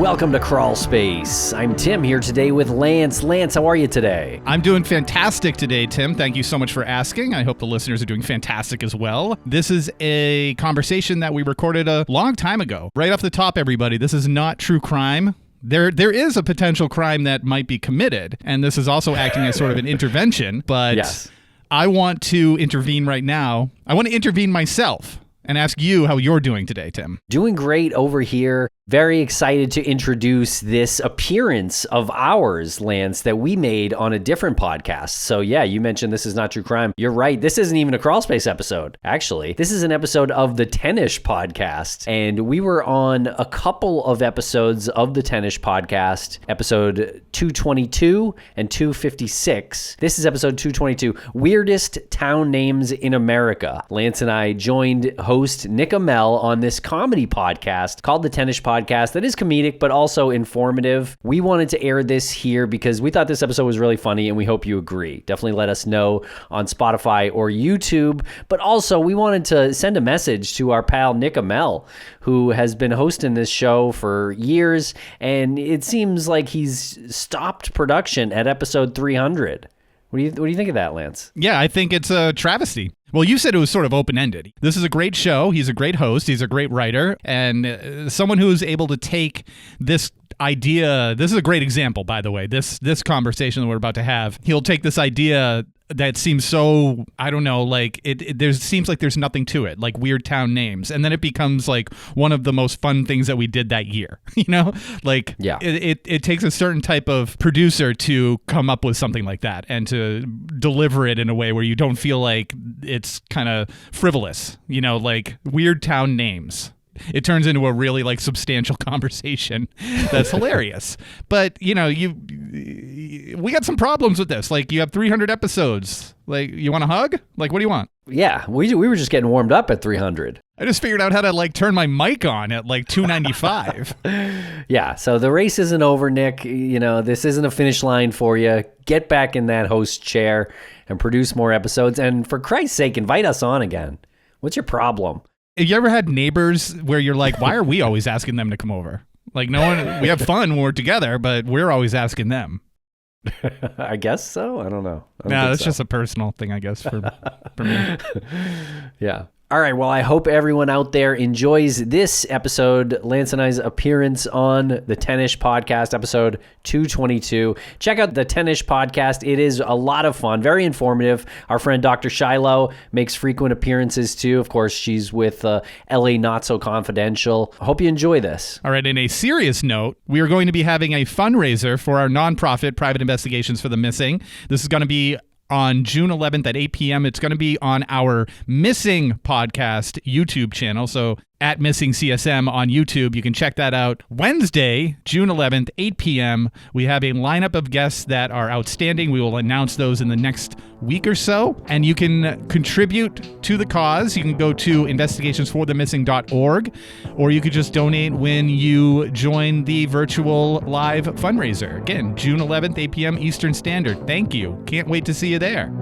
Welcome to Crawlspace. I'm Tim here today with Lance. Lance, how are you today? I'm doing fantastic today, Tim. Thank you so much for asking. I hope the listeners are doing fantastic as well. This is a conversation that we recorded a long time ago. Right off the top, everybody, this is not true crime. There is a potential crime that might be committed, and this is also acting as sort of an intervention, but yes. I want to intervene right now. I want to intervene myself and ask you how you're doing today, Tim. Doing great over here. Very excited to introduce this appearance of ours, Lance, that we made on a different podcast. So yeah, you mentioned this is not true crime. You're right. This isn't even a Crawlspace episode. Actually, this is an episode of the Tennish podcast. And we were on a couple of episodes of the Tennish podcast, episode 222 and 256. This is episode 222, Weirdest Town Names in America. Lance and I joined host Nick Amell on this comedy podcast called the Tennish podcast that is comedic but also informative. We wanted to air this here because we thought this episode was really funny and we hope you agree. Definitely let us know on Spotify or YouTube. But also we wanted to send a message to our pal Nick Amell, who has been hosting this show for years, and it seems like he's stopped production at episode 300. What do you think of that, Lance? Yeah, I think it's a travesty. Well, you said it was sort of open-ended. This is a great show. He's a great host. He's a great writer. And someone who is able to take this idea... This is a great example, by the way. This conversation that we're about to have. He'll take this idea that seems so, I don't know, like there seems like there's nothing to it, like weird town names. And then it becomes like one of the most fun things that we did that year, you know? Like, yeah. It takes a certain type of producer to come up with something like that and to deliver it in a way where you don't feel like it's kind of frivolous, you know, like weird town names. It turns into a really like substantial conversation that's hilarious. But, you know, we got some problems with this. Like, you have 300 episodes. Like, you want a hug? Like, what do you want? Yeah, we were just getting warmed up at 300. I just figured out how to like turn my mic on at like 295. Yeah, so the race isn't over, Nick. You know, this isn't a finish line for you. Get back in that host chair and produce more episodes. And for Christ's sake, invite us on again. What's your problem? Have you ever had neighbors where you're like, why are we always asking them to come over? Like, no one, we have fun when we're together, but we're always asking them. I guess so. I don't know. No, that's just a personal thing, I guess, for me. Yeah. All right, well, I hope everyone out there enjoys this episode, Lance and I's appearance on the Tennish podcast, episode 222. Check out the Tennish podcast. It is a lot of fun, very informative. Our friend Dr. Shiloh makes frequent appearances too. Of course, she's with LA Not So Confidential. I hope you enjoy this. All right, in a serious note, we are going to be having a fundraiser for our nonprofit Private Investigations for the Missing. This is going to be on June 11th at 8 p.m. It's going to be on our Missing Podcast YouTube channel. So at Missing CSM on YouTube. You can check that out. Wednesday, June 11th, 8 p.m. We have a lineup of guests that are outstanding. We will announce those in the next week or so. And you can contribute to the cause. You can go to investigationsforthemissing.org, or you could just donate when you join the virtual live fundraiser. Again, June 11th, 8 p.m. Eastern Standard. Thank you. Can't wait to see you there.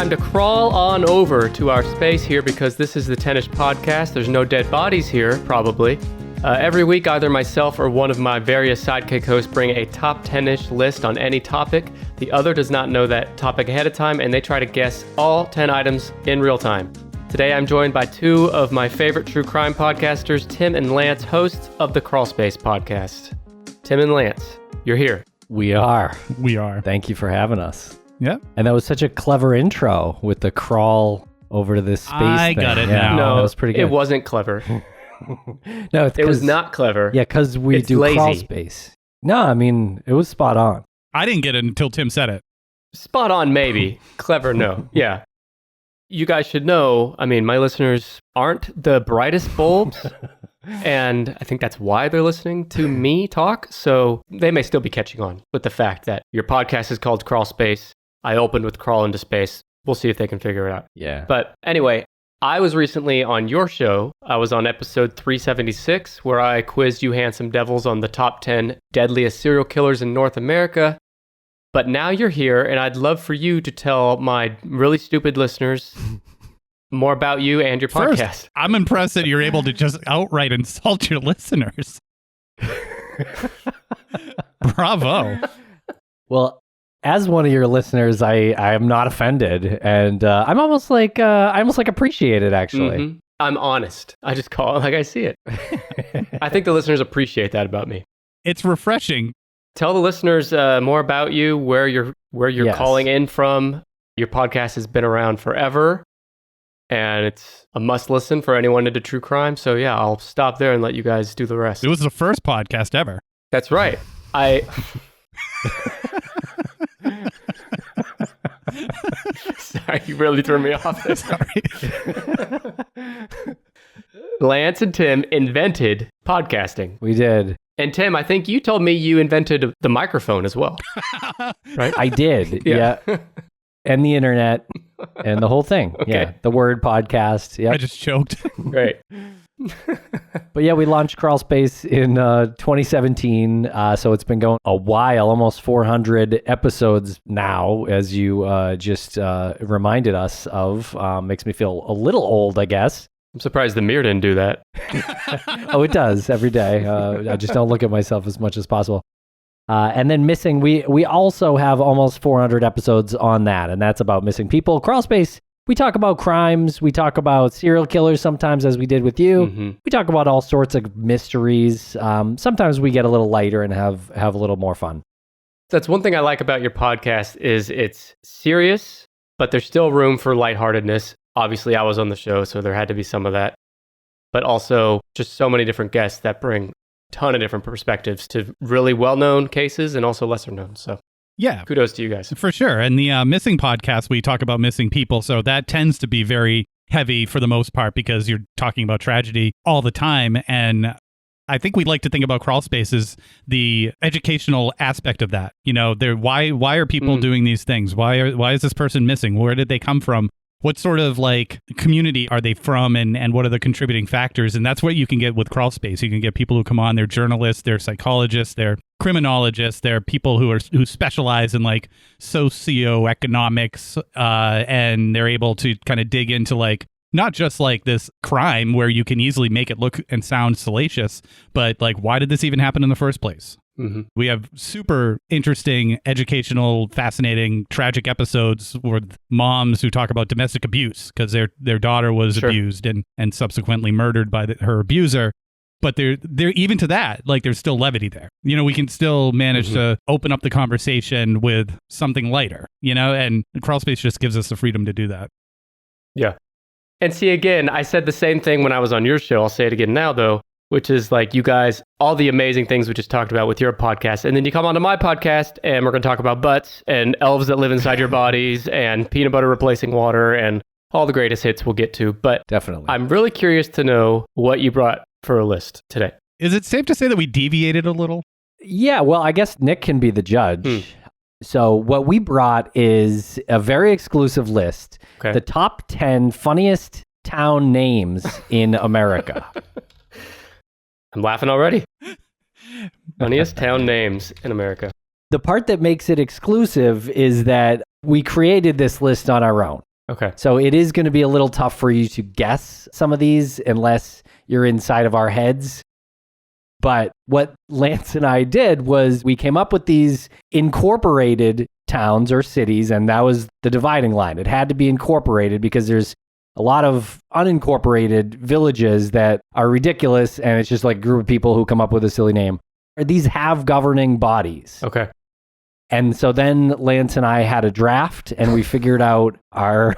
To crawl on over to our space here because this is the Tennish podcast. There's no dead bodies here, probably. Every week, either myself or one of my various sidekick hosts bring a top 10-ish list on any topic. The other does not know that topic ahead of time, and they try to guess all 10 items in real time. Today, I'm joined by two of my favorite true crime podcasters, Tim and Lance, hosts of the Crawlspace podcast. Tim and Lance, you're here. We are. Thank you for having us. Yeah. And that was such a clever intro with the crawl over to this space I thing. got it yeah, now. No, that was pretty good. It wasn't clever. No, it was not clever. Yeah, because we it's do lazy. Crawlspace. No, I mean, it was spot on. I didn't get it until Tim said it. Spot on, maybe. Clever, no. Yeah. You guys should know, I mean, my listeners aren't the brightest bulbs. And I think that's why they're listening to me talk. So they may still be catching on with the fact that your podcast is called Crawlspace. I opened with Crawl into Space. We'll see if they can figure it out. Yeah. But anyway, I was recently on your show. I was on episode 376, where I quizzed you handsome devils on the top 10 deadliest serial killers in North America. But now you're here, and I'd love for you to tell my really stupid listeners more about you and your podcast. First, I'm impressed that you're able to just outright insult your listeners. Bravo. Well, as one of your listeners, I am not offended, and I'm almost like appreciate it, actually. Mm-hmm. I'm honest. I just call it like I see it. I think the listeners appreciate that about me. It's refreshing. Tell the listeners more about you, where you're Yes. calling in from. Your podcast has been around forever, and it's a must listen for anyone into true crime. So yeah, I'll stop there and let you guys do the rest. It was the first podcast ever. That's right. Sorry, you really threw me off there. Sorry. Lance and Tim invented podcasting. We did. And Tim, I think you told me you invented the microphone as well. Right? I did. Yeah. Yeah. And the internet and the whole thing. Okay. Yeah. The word podcast. Yeah. I just choked. Great. But yeah, we launched Crawlspace in 2017. So it's been going a while, almost 400 episodes now, as you just reminded us of. Makes me feel a little old, I guess. I'm surprised the mirror didn't do that. Oh, it does every day. I just don't look at myself as much as possible. And then missing, we also have almost 400 episodes on that, and that's about missing people. Crawlspace, we talk about crimes. We talk about serial killers sometimes, as we did with you. Mm-hmm. We talk about all sorts of mysteries. Sometimes we get a little lighter and have a little more fun. That's one thing I like about your podcast is it's serious, but there's still room for lightheartedness. Obviously, I was on the show, so there had to be some of that. But also just so many different guests that bring a ton of different perspectives to really well-known cases and also lesser known. So Yeah, kudos to you guys. for sure. And the missing podcast, we talk about missing people. So that tends to be very heavy for the most part because you're talking about tragedy all the time. And I think we'd like to think about Crawlspace as the educational aspect of that. You know, why are people doing these things? Why is this person missing? Where did they come from? What sort of like community are they from, and what are the contributing factors? And that's what you can get with Crawlspace. You can get people who come on, they're journalists, they're psychologists, they're criminologists, they're people who specialize in like socioeconomics, and they're able to kind of dig into like not just like this crime where you can easily make it look and sound salacious, but like why did this even happen in the first place? Mm-hmm. We have super interesting, educational, fascinating, tragic episodes with moms who talk about domestic abuse because their daughter was abused and subsequently murdered by her abuser. But they're even to that, like there's still levity there. You know, we can still manage to open up the conversation with something lighter, you know, and Crawlspace just gives us the freedom to do that. Yeah. And see, again, I said the same thing when I was on your show. I'll say it again now, though, which is like you guys, all the amazing things we just talked about with your podcast. And then you come onto my podcast and we're going to talk about butts and elves that live inside your bodies and peanut butter replacing water and all the greatest hits we'll get to. But Definitely. I'm really curious to know what you brought for a list today. Is it safe to say that we deviated a little? Yeah, well, I guess Nick can be the judge. So what we brought is a very exclusive list. Okay. The top 10 funniest town names in America. I'm laughing already. Funniest town names in America. The part that makes it exclusive is that we created this list on our own. Okay. So it is going to be a little tough for you to guess some of these unless you're inside of our heads. But what Lance and I did was we came up with these incorporated towns or cities, and that was the dividing line. It had to be incorporated because there's a lot of unincorporated villages that are ridiculous, and it's just like a group of people who come up with a silly name. These have governing bodies. Okay. And so then Lance and I had a draft, and we figured out our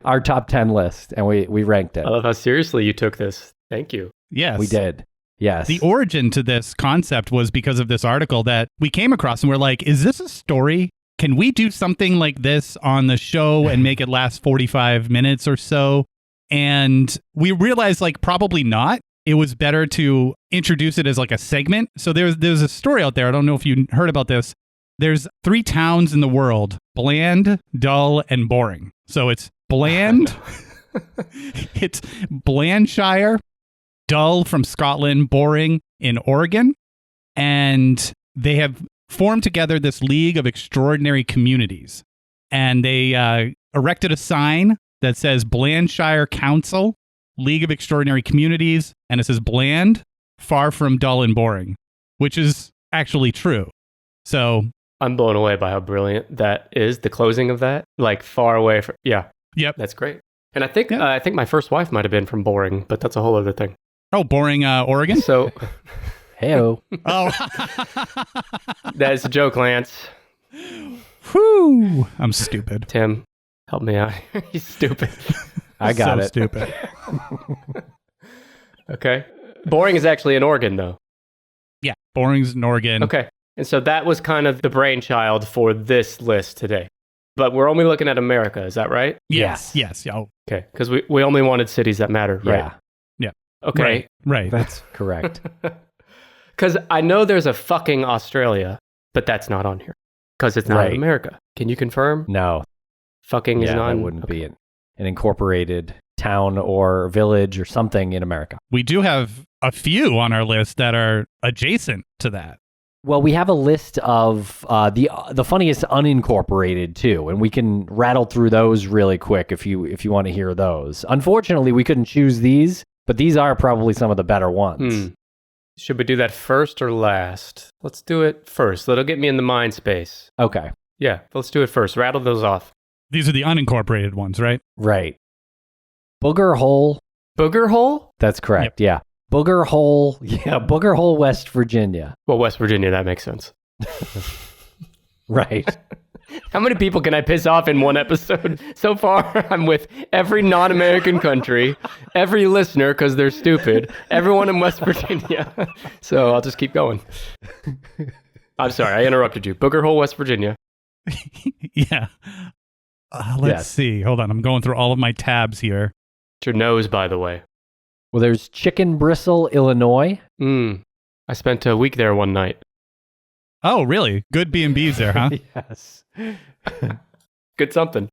our top 10 list, and we ranked it. I love how seriously you took this. Thank you. Yes. We did. Yes. The origin to this concept was because of this article that we came across, and we're like, is this a story? Can we do something like this on the show and make it last 45 minutes or so? And we realized like probably not. It was better to introduce it as like a segment. So there's a story out there. I don't know if you heard about this. There's 3 towns in the world: bland, dull, and boring. So it's bland. It's Blandshire, dull from Scotland, boring in Oregon. And they have formed together this League of Extraordinary Communities. And they erected a sign that says Blandshire Council, League of Extraordinary Communities. And it says bland, far from dull and boring, which is actually true. So I'm blown away by how brilliant that is, the closing of that. Like far away from, yeah. Yep. That's great. And I think my first wife might have been from Boring, but that's a whole other thing. Oh, boring Oregon? So, Heyo. Oh. That is a joke, Lance. Whew. I'm stupid. Tim, help me out. He's stupid. I got so it. Stupid. Okay. Boring is actually in Oregon, though. Yeah, boring's in Oregon. Okay. And so that was kind of the brainchild for this list today. But we're only looking at America, is that right? Yes. Oh, Okay. Because we only wanted cities that matter, right? Yeah, Okay. right. that's correct. Because I know there's a fucking Australia, but that's not on here. Because it's not Right. in America. Can you confirm? No, Fucking is not. that wouldn't be an incorporated town or village or something in America. We do have a few on our list that are adjacent to that. Well, we have a list of the funniest unincorporated too, and we can rattle through those really quick if you want to hear those. Unfortunately, we couldn't choose these, but these are probably some of the better ones. Should we do that first or last? Let's do it first. That'll get me in the mind space. Okay, Yeah, let's do it first. Rattle those off. These are the unincorporated ones, right? right. Booger Hole. Booger Hole? That's correct. Yeah. Booger Hole. Yeah, Booger Hole, West Virginia. Well, West Virginia, that makes sense. Right. How many people can I piss off in one episode? So far, I'm with every non-American country, every listener because they're stupid, everyone in West Virginia. So I'll just keep going. I'm sorry, I interrupted you. Booger Hole, West Virginia. Yeah. Let's see. Hold on. I'm going through all of my tabs here. It's your nose, by the way. Well, there's Chicken Bristle, Illinois. I spent a week there one night. Oh, really? Good B&Bs there, huh? Yes. Good something.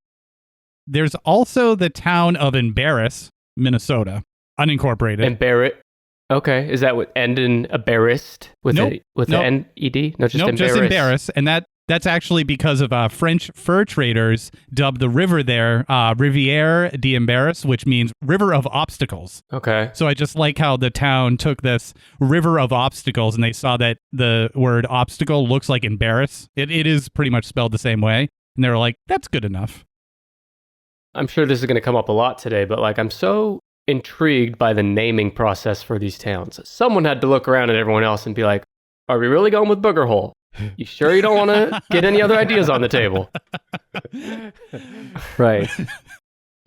There's also the town of Embarrass, Minnesota, unincorporated. Embarrass. Okay, is that what end in embarrassed with Nope. the N-E-D? No, just embarrass. Just Embarrass, and that's actually because of French fur traders dubbed the river there Rivière d'Embarras, which means river of obstacles. Okay. So I just like how the town took this river of obstacles and they saw that the word obstacle looks like embarrass. It is pretty much spelled the same way. And they were like, that's good enough. I'm sure this is going to come up a lot today, but I'm so intrigued by the naming process for these towns. Someone had to look around at everyone else and be like, are we really going with Booger Hole? You sure you don't want to get any other ideas on the table? Right.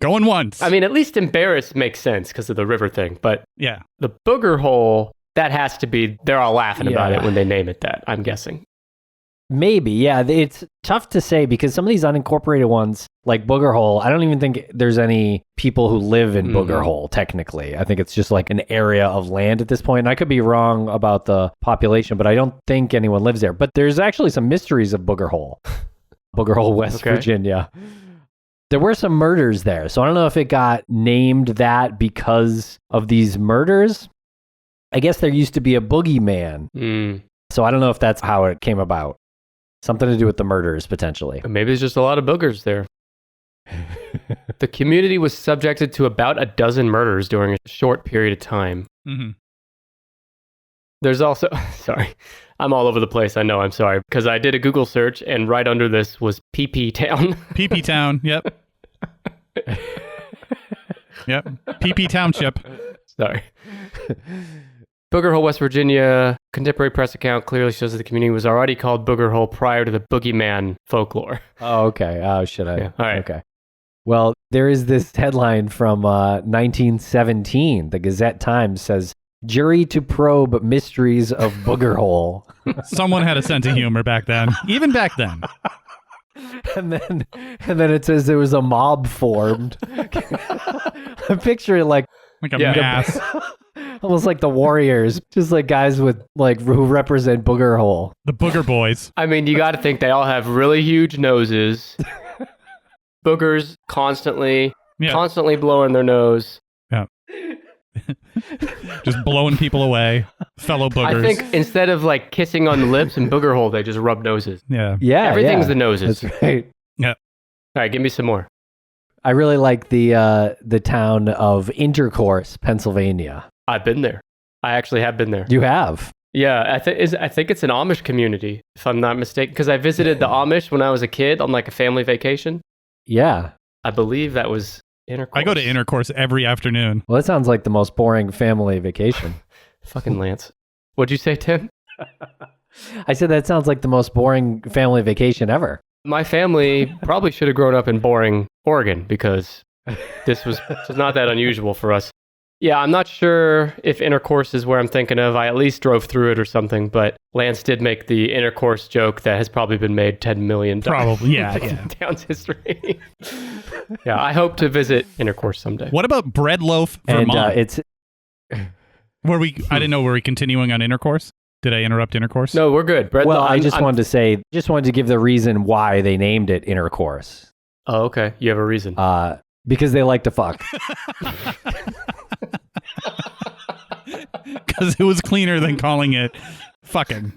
Going once. I mean, at least embarrassed makes sense because of the river thing, but yeah. the Booger Hole, that has to be, they're all laughing about it when they name it that, I'm guessing. Maybe, yeah. It's tough to say because some of these unincorporated ones, like Booger Hole, I don't even think there's any people who live in Booger Hole, technically. I think it's just like an area of land at this point. And I could be wrong about the population, but I don't think anyone lives there. But there's actually some mysteries of Booger Hole. Booger Hole, West Virginia. There were some murders there. So I don't know if it got named that because of these murders. I guess there used to be a boogeyman. So I don't know if that's how it came about. Something to do with the murders, potentially. Maybe there's just a lot of boogers there. The community was subjected to about a dozen murders during a short period of time. Mm-hmm. There's also, sorry, I'm all over the place. I know, I'm sorry. Because I did a Google search and right under this was PP Town. PP Town, yep. Yep, PP Township. Sorry. Booger Hole, West Virginia, contemporary press account clearly shows that the community was already called Booger Hole prior to the boogeyman folklore. Oh, okay. Oh, should I? Yeah, all right. Okay. Well, there is this headline from 1917. The Gazette-Times says, "Jury to probe mysteries of Booger Hole." Someone had a sense of humor back then. Even back then. And then it says there was a mob formed. I'm picturing like a mass. Almost like the Warriors, just like guys with like who represent Booger Hole. The Booger Boys. I mean, you got to think they all have really huge noses. Boogers constantly blowing their nose. Yeah. Just blowing people away. Fellow boogers. I think instead of like kissing on the lips and booger hole, they just rub noses. Yeah. Yeah. Everything's the noses. That's right. Yeah. All right, give me some more. I really like the town of Intercourse, Pennsylvania. I've been there. I actually have been there. You have? Yeah, I think it's an Amish community, if I'm not mistaken, because I visited the Amish when I was a kid on like a family vacation. Yeah. I believe that was Intercourse. I go to Intercourse every afternoon. Well, that sounds like the most boring family vacation. Fucking Lance. What'd you say, Tim? I said that sounds like the most boring family vacation ever. My family probably should have grown up in boring Oregon because this was not that unusual for us. Yeah, I'm not sure if Intercourse is where I'm thinking of. I at least drove through it or something, but Lance did make the Intercourse joke that has probably been made 10 million times. Probably, yeah. In town's history. Yeah, I hope to visit Intercourse someday. What about Breadloaf, Vermont? And it's I didn't know, were we continuing on Intercourse? Did I interrupt Intercourse? No, we're good. Brett, well, I wanted to give the reason why they named it Intercourse. Oh, okay. You have a reason. Because they like to fuck. Because it was cleaner than calling it fucking.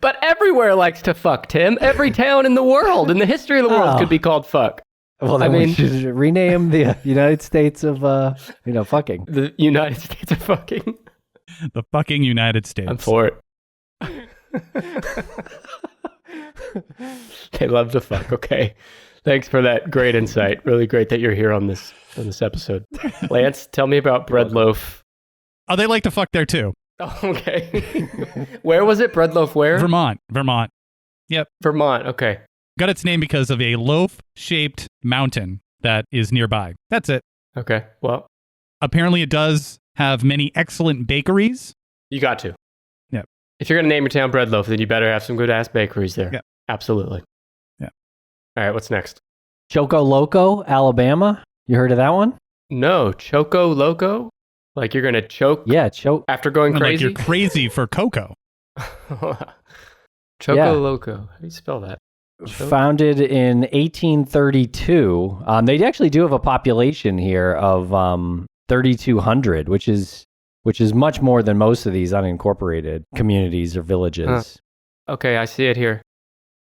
But everywhere likes to fuck, Tim. Every town in the world, in the history of the world, could be called fuck. Well, then we should rename the United States of, fucking. The United States of fucking. The fucking United States. I'm for it. They love to fuck. Okay. Thanks for that great insight. Really great that you're here on this episode. Lance, tell me about Breadloaf. Oh, they like to fuck there too. Oh, okay. Where was it? Breadloaf where? Vermont. Yep. Vermont. Okay. Got its name because of a loaf-shaped mountain that is nearby. That's it. Okay. Well, apparently it does have many excellent bakeries. You got to. Yep. If you're going to name your town Breadloaf, then you better have some good-ass bakeries there. Yep. Absolutely. Yeah. All right, what's next? Choco Loco, Alabama. You heard of that one? No. Choco Loco? Like you're going to choke? Yeah, choke. After going crazy? Like you're crazy for cocoa. Choco Loco. How do you spell that? Founded in 1832. They actually do have a population here of 3,200, which is much more than most of these unincorporated communities or villages. Huh. Okay, I see it here.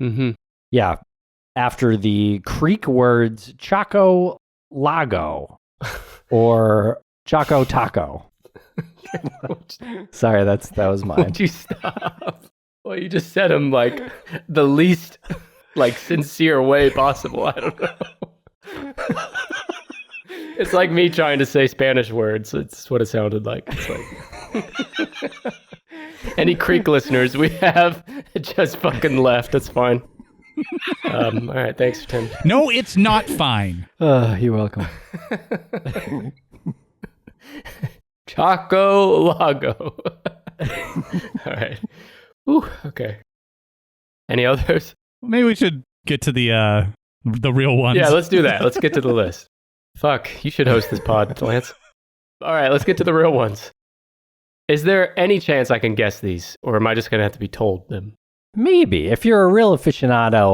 Mm-hmm. Yeah. After the Creek words Choco Lago or Choco Taco. Sorry, that was mine. Would you stop? Well, you just said them like the least sincere way possible. I don't know. It's like me trying to say Spanish words. It's what it sounded like. It's like any Creek listeners we have just fucking left. That's fine. All right, thanks, Tim. No, it's not fine. You're welcome. Choco Lago. All right. Ooh, okay. Any others? Maybe we should get to the real ones. Yeah, let's do that. Let's get to the list. Fuck, you should host this pod, Lance. All right, let's get to the real ones. Is there any chance I can guess these, or am I just going to have to be told them? Maybe. If you're a real aficionado,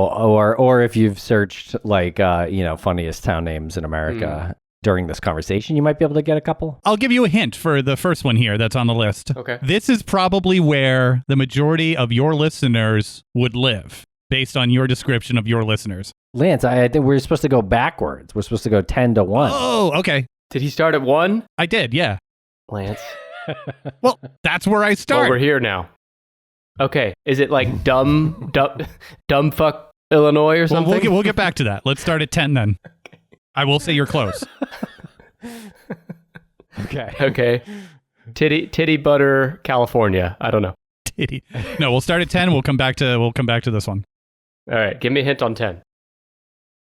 or if you've searched funniest town names in America during this conversation, you might be able to get a couple. I'll give you a hint for the first one here that's on the list. Okay. This is probably where the majority of your listeners would live, based on your description of your listeners. Lance, I think we're supposed to go backwards. We're supposed to go 10 to 1. Oh, okay. Did he start at 1? I did, yeah. Lance. Well, that's where I start. Well, we're here now. Okay. Is it like dumb fuck Illinois or something? We'll get back to that. Let's start at 10 then. Okay. I will say you're close. Okay. Titty butter, California. I don't know. Titty. No, we'll start at 10. We'll come back to this one. All right. Give me a hint on 10.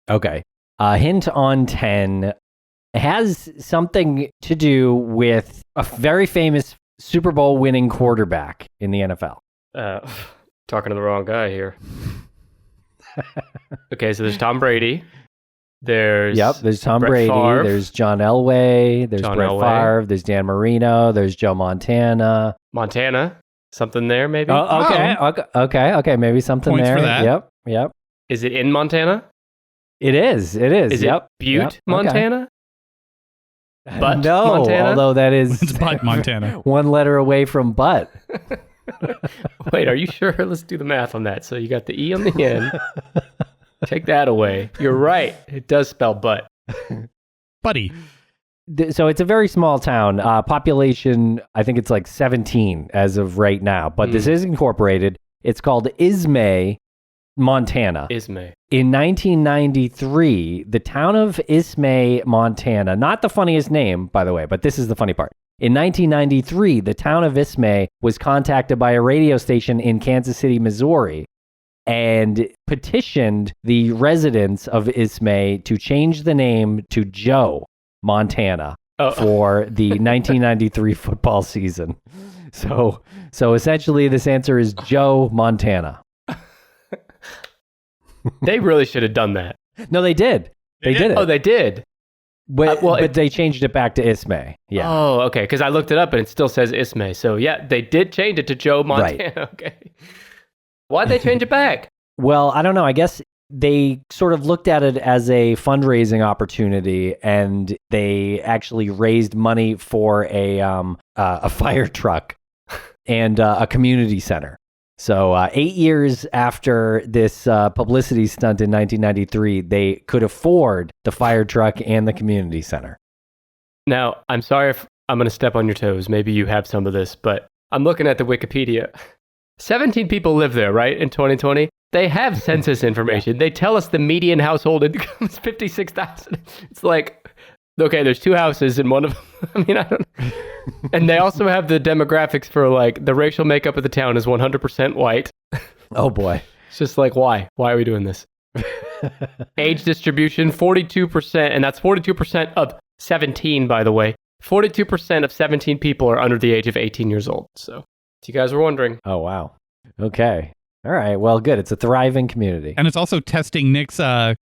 Okay. Hint on 10 has something to do with a very famous Super Bowl winning quarterback in the NFL. Talking to the wrong guy here. Okay, so there's Tom Brady. There's There's Tom Brett Brady. Favre. There's John Elway. There's John Brett Elway. Favre. There's Dan Marino. There's Joe Montana. Montana. Something there, maybe? Okay. Maybe something Points there. for that. Yep. Is it in Montana? It is. Is Yep. it Butte, Yep. Montana? Okay. Butt, No, Montana? although that is It's Butt, Montana. one letter away from butt. Wait, are you sure? Let's do the math on that. So you got the E on the end. Take that away. You're right. It does spell butt. Buddy. So it's a very small town. Population, I think it's like 17 as of right now. But this is incorporated. It's called Ismay, Montana. Ismay. In 1993, the town of Ismay, Montana, not the funniest name, by the way, but this is the funny part. In 1993, the town of Ismay was contacted by a radio station in Kansas City, Missouri, and petitioned the residents of Ismay to change the name to Joe, Montana, for the 1993 football season. So essentially, this answer is Joe, Montana. They really should have done that. No, they did. They did it. Oh, they did? But they changed it back to Ismay. Yeah. Oh, okay. Because I looked it up and it still says Ismay. So yeah, they did change it to Joe Montana. Right. Okay. Why'd they change it back? Well, I don't know. I guess they sort of looked at it as a fundraising opportunity, and they actually raised money for a fire truck and a community center. So 8 years after this publicity stunt in 1993, they could afford the fire truck and the community center. Now, I'm sorry if I'm going to step on your toes. Maybe you have some of this, but I'm looking at the Wikipedia. 17 people live there, right, in 2020? They have census information. They tell us the median household income is $56,000. It's like, okay, there's two houses and one of them, I mean, I don't know. And they also have the demographics for like the racial makeup of the town is 100% white. Oh boy. It's just like, why? Why are we doing this? Age distribution, 42%, and that's 42% of 17, by the way. 42% of 17 people are under the age of 18 years old. So, if you guys were wondering. Oh, wow. Okay. All right. Well, good. It's a thriving community. And it's also testing Nick's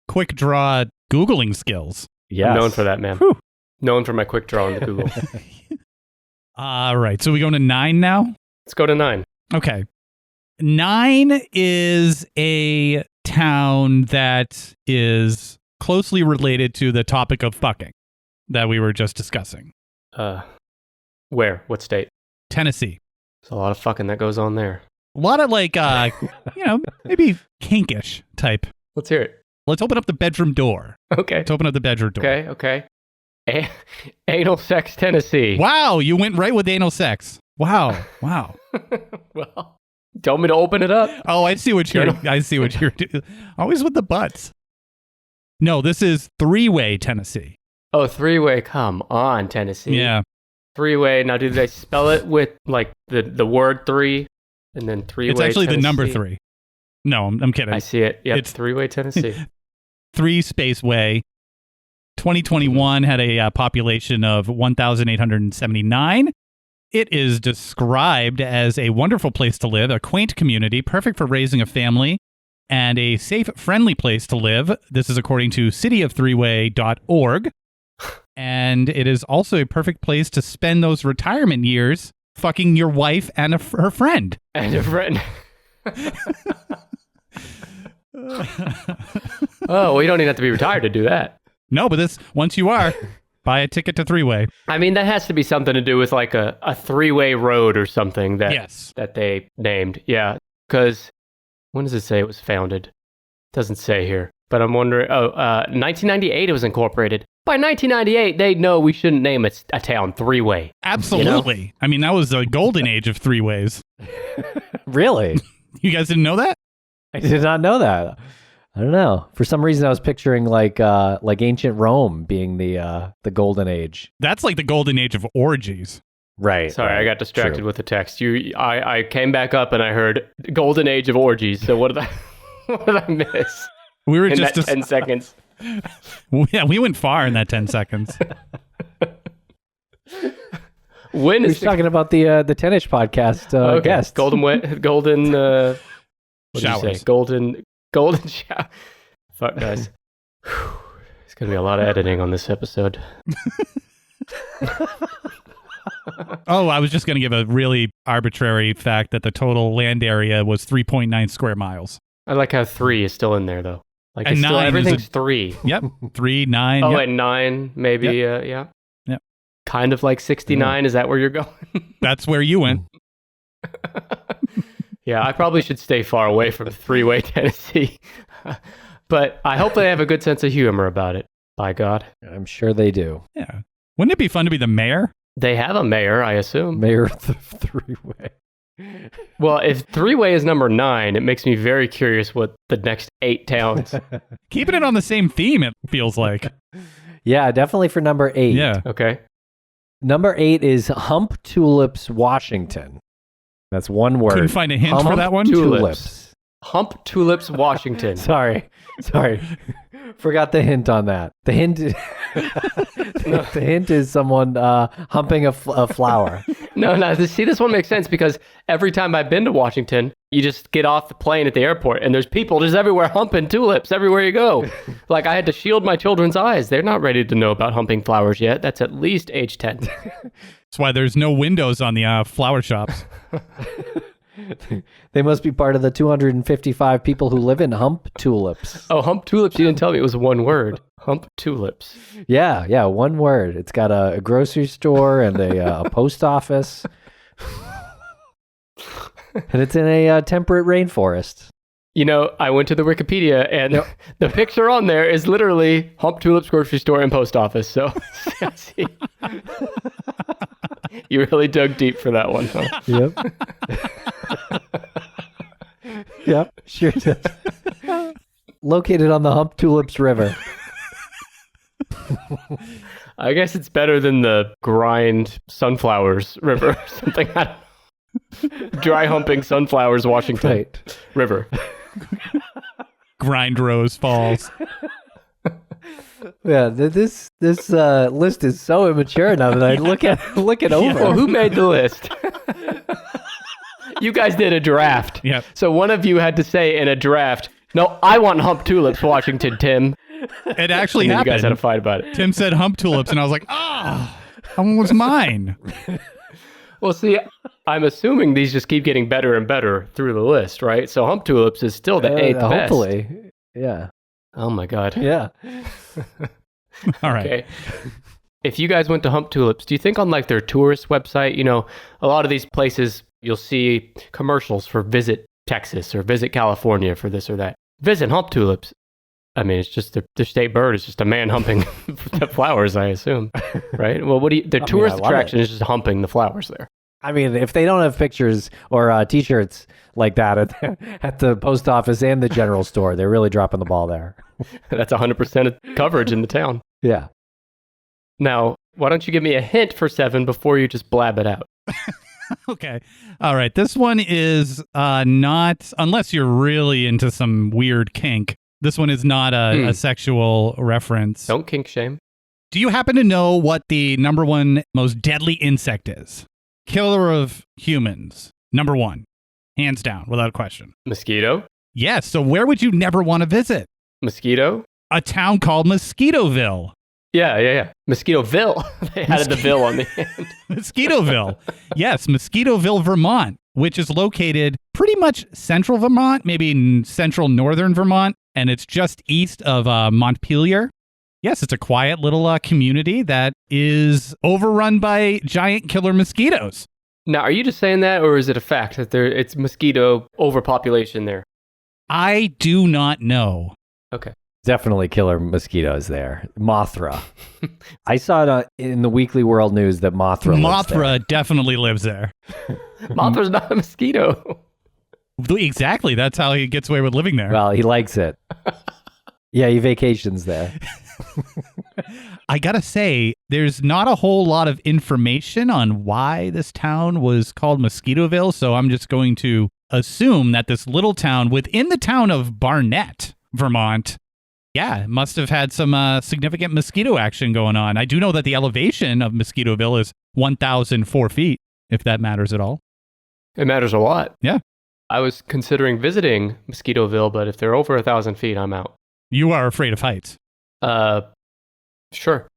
quick draw Googling skills. Yes. I'm known for that, man. Whew. Known for my quick draw on the Google. All right. So we going to 9 now? Let's go to 9. Okay. 9 is a town that is closely related to the topic of fucking that we were just discussing. Where? What state? Tennessee. There's a lot of fucking that goes on there. A lot of like, maybe kinkish type. Let's hear it. Let's open up the bedroom door. Okay. Let's open up the bedroom door. Okay. Anal sex, Tennessee. Wow, you went right with anal sex. Wow. Well, tell me to open it up. Oh, I see what you're doing. Always with the butts. No, this is three-way Tennessee. Oh, three-way. Come on, Tennessee. Yeah. Three-way. Now, do they spell it with like the word three and then three-way? It's actually Tennessee? the number 3. No, I'm kidding. I see it. Yep, It's three-way Tennessee. 3 space way. 2021 had a population of 1,879. It is described as a wonderful place to live, a quaint community, perfect for raising a family, and a safe, friendly place to live. This is according to cityofthree-way.org. And it is also a perfect place to spend those retirement years fucking your wife and her friend. And a friend. Oh, well, you don't even have to be retired to do that. No, but once you are, buy a ticket to three-way. I mean, that has to be something to do with like a three-way road or something that they named. Yeah, because when does it say it was founded? It doesn't say here. But I'm wondering, 1998 it was incorporated. By 1998, they know we shouldn't name a town three-way. Absolutely. You know? I mean, that was the golden age of three-ways. Really? You guys didn't know that? I did not know that. I don't know. For some reason, I was picturing like ancient Rome being the golden age. That's like the golden age of orgies. Right. Sorry, right. I got distracted with the text. I came back up and I heard golden age of orgies. So what did I miss? We were in just that 10 seconds. Yeah, we went far in that 10 seconds. When is talking about the Tennis podcast guest? Golden showers. Golden shower. Fuck, guys. Going to be a lot of editing on this episode. Oh, I was just going to give a really arbitrary fact that the total land area was 3.9 square miles. I like how 3 is still in there, though. Like, And it's still, 9 is everything's 3. Yep. 3, 9. Oh, yep. and 9, maybe, yeah. Yep. Kind of like 69, Is that where you're going? That's where you went. Yeah, I probably should stay far away from three-way Tennessee. But I hope they have a good sense of humor about it, by God. I'm sure they do. Yeah. Wouldn't it be fun to be the mayor? They have a mayor, I assume. Mayor of the three-way. Well, if three-way is number 9, it makes me very curious what the next 8 towns. Keeping it on the same theme, it feels like. Yeah, definitely for number 8. Yeah. Okay. Number 8 is Hump Tulips, Washington. That's one word. Couldn't find a hint for Hump that one? Tulips. Hump Tulips, Washington. Sorry. Forgot the hint on that. The hint, the hint is someone humping a flower. No. See, this one makes sense because every time I've been to Washington, you just get off the plane at the airport and there's people just everywhere humping tulips everywhere you go. Like, I had to shield my children's eyes. They're not ready to know about humping flowers yet. That's at least age 10. That's why there's no windows on the flower shops. They must be part of the 255 people who live in Hump Tulips. Oh, Hump Tulips. You didn't tell me it was one word. Hump Tulips. Yeah, one word. It's got a grocery store and a post office. And it's in a temperate rainforest. You know, I went to the Wikipedia and the picture on there is literally Hump Tulips grocery store and post office. So, see. You really dug deep for that one, huh? Yep. Yep, sure did. Located on the Hump Tulips River. I guess it's better than the Grind Sunflowers River or something. I don't know. Dry humping sunflowers, Washington Right. River. Grind Rose Falls. Yeah, this list is so immature now that I look it over. Well, who made the list? You guys did a draft. Yep. So one of you had to say in a draft, no, I want Hump Tulips, Washington, Tim. It actually And then you happened. guys had a fight about it. Tim said hump tulips, and I was like, that one was mine. Well, see, I'm assuming these just keep getting better and better through the list, right? So Hump Tulips is still the 8th best. Hopefully. Yeah. Oh, my God. Yeah. All right. Okay. If you guys went to Hump Tulips, do you think on like their tourist website, you know, a lot of these places, you'll see commercials for Visit Texas or Visit California for this or that. Visit Hump Tulips. I mean, it's just the state bird is just a man humping the flowers, I assume, right? Well, the tourist attraction is just humping the flowers there. I mean, if they don't have pictures or T-shirts like that at the post office and the general store, they're really dropping the ball there. That's 100% of coverage in the town. Yeah. Now, why don't you give me a hint for 7 before you just blab it out? Okay. All right. This one is not, unless you're really into some weird kink, this one is not a sexual reference. Don't kink shame. Do you happen to know what the number 1 most deadly insect is? Killer of humans. Number 1. Hands down, without a question. Mosquito? Yes. So where would you never want to visit? Mosquito? A town called Mosquitoville. Yeah. Mosquitoville. They added the ville on the end. Mosquitoville. Yes, Mosquitoville, Vermont, which is located pretty much central Vermont, maybe in central northern Vermont, and it's just east of Montpelier. Yes, it's a quiet little community that is overrun by giant killer mosquitoes. Now, are you just saying that, or is it a fact that it's mosquito overpopulation there? I do not know. Okay. Definitely killer mosquitoes there. Mothra. I saw it in the Weekly World News that Mothra lives there. Mothra definitely lives there. Mothra's not a mosquito. Exactly. That's how he gets away with living there. Well, he likes it. Yeah, he vacations there. I gotta say, there's not a whole lot of information on why this town was called Mosquitoville, so I'm just going to assume that this little town within the town of Barnett, Vermont, must have had some significant mosquito action going on. I do know that the elevation of Mosquitoville is 1,004 feet, if that matters at all. It matters a lot. Yeah. I was considering visiting Mosquitoville, but if they're over 1,000 feet, I'm out. You are afraid of heights. Sure.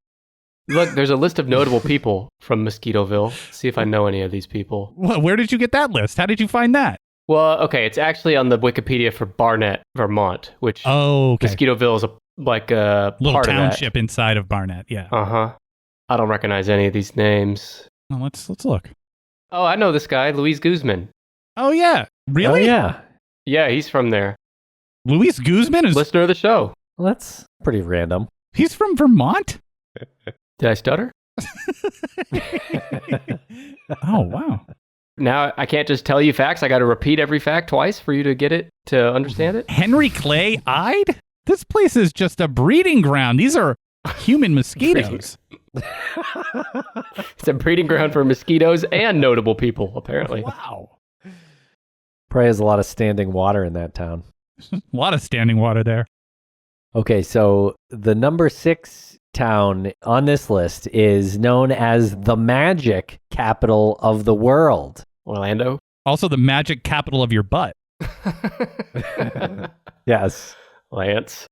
Look, there's a list of notable people from Mosquitoville. See if I know any of these people. Well, where did you get that list? How did you find that? Well, okay, it's actually on the Wikipedia for Barnett, Vermont, which Mosquitoville is a little part township of that. inside of Barnett. Yeah. I don't recognize any of these names. Well, let's look. Oh, I know this guy, Luis Guzman. Oh yeah, really? Oh, yeah. Yeah, he's from there. Luis Guzman is Listener of the show. Well, that's pretty random. He's from Vermont. Did I stutter? Oh wow. Now I can't just tell you facts. I got to repeat every fact twice for you to get it, to understand it. Henry Clay Ide? This place is just a breeding ground. These are human mosquitoes. It's a breeding ground for mosquitoes and notable people, apparently. Wow. Probably has a lot of standing water in that town. A lot of standing water there. Okay, so the number 6 town on this list is known as the magic capital of the world. Orlando? Also the magic capital of your butt. Yes. Lance,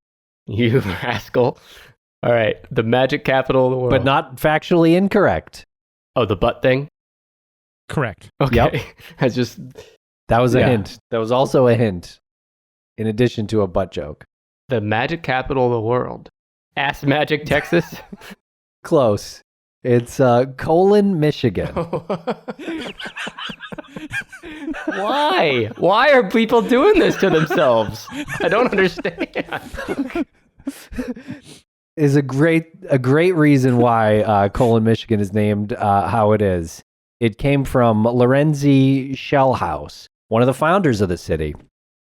you rascal. All right, the magic capital of the world. But not factually incorrect. Oh, the butt thing? Correct. Okay. Yep. That's just... That was a Yeah. hint. That was also a hint, in addition to a butt joke. The magic capital of the world. Ass Magic, Texas? Close. It's Colon, Michigan. Why? Why are people doing this to themselves? I don't understand. Is a great reason why Colon, Michigan is named how it is. It came from Lorenzi Shellhouse, one of the founders of the city.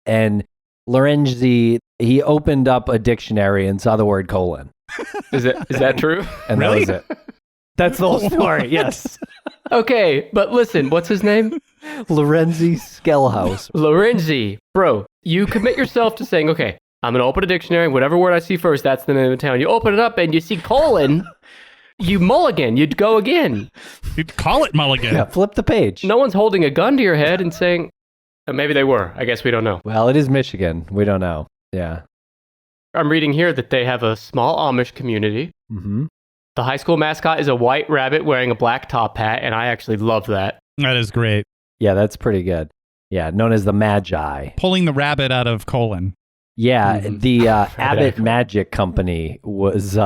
And Lorenzi, he opened up a dictionary and saw the word colon. Is that true? And Really? that was it. That's the whole story, yes. Okay, but listen, what's his name? Lorenzi Skellhouse. Lorenzi. Bro, you commit yourself to saying, okay, I'm going to open a dictionary. Whatever word I see first, that's the name of the town. You open it up and you see colon, you mulligan. You'd go again. You'd call it mulligan. Yeah, flip the page. No one's holding a gun to your head and saying, maybe they were. I guess we don't know. Well, it is Michigan. We don't know. Yeah. I'm reading here that they have a small Amish community. Mm-hmm. The high school mascot is a white rabbit wearing a black top hat, and I actually love that. That is great. Yeah, that's pretty good. Yeah, known as the Magi. Pulling the rabbit out of colon. Yeah, Mhm. the Abbott Magic Company was